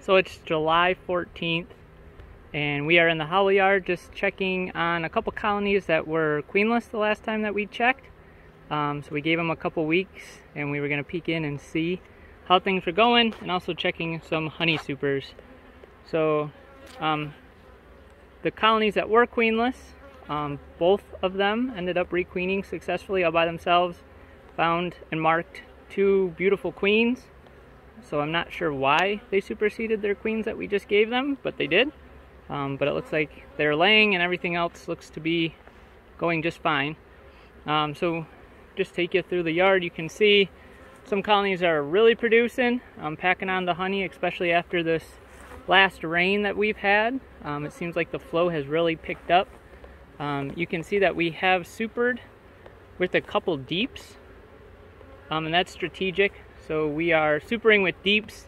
So it's July 14th, and we are in the Howell yard just checking on a couple colonies that were queenless the last time that we checked. So we gave them a couple weeks, and we were going to peek in and see how things were going, and also checking some honey supers. So the colonies that were queenless, both of them ended up requeening successfully all by themselves. Found and marked 2 beautiful queens. So I'm not sure why they superseded their queens that we just gave them, but they did. But it looks like they're laying and everything else looks to be going just fine. So just take you through the yard. You can see some colonies are really producing, packing on the honey, especially after this last rain that we've had. It seems like the flow has really picked up. You can see that we have supered with a couple deeps, and that's strategic. So we are supering with deeps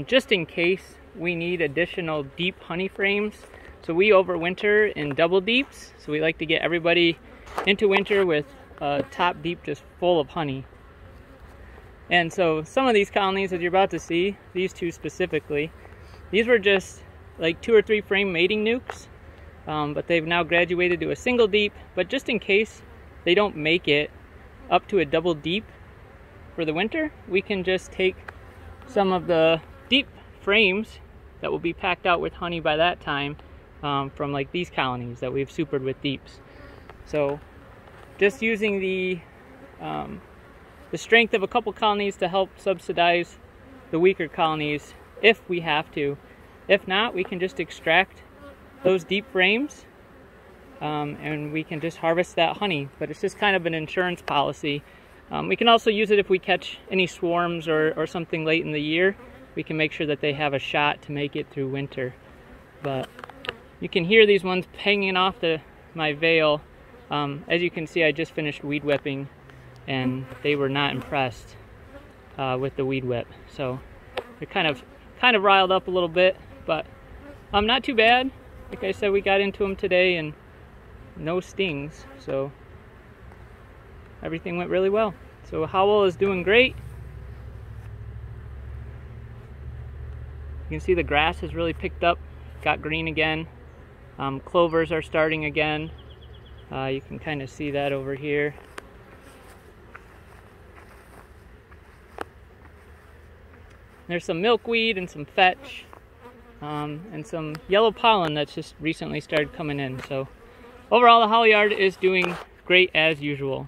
just in case we need additional deep honey frames. So we overwinter in double deeps. So we like to get everybody into winter with a top deep just full of honey. And so some of these colonies, as you're about to see, these 2 specifically, these were just like 2 or 3 frame mating nukes, but they've now graduated to a single deep. But just in case they don't make it up to a double deep for the winter, we can just take some of the deep frames that will be packed out with honey by that time from like these colonies that we've supered with deeps. So just using the strength of a couple colonies to help subsidize the weaker colonies if we have to. If not, we can just extract those deep frames and we can just harvest that honey. But it's just kind of an insurance policy. We can also use it if we catch any swarms or something late in the year. We can make sure that they have a shot to make it through winter. But you can hear these ones hanging off my veil. As you can see, I just finished weed whipping, and they were not impressed with the weed whip. So they're kind of riled up a little bit, but not too bad. Like I said, we got into them today and no stings, so everything went really well. So Howell is doing great. You can see the grass has really picked up, got green again. Clovers are starting again. You can kind of see that over here. There's some milkweed and some fetch, and some yellow pollen that's just recently started coming in. So overall, the Howell yard is doing great as usual.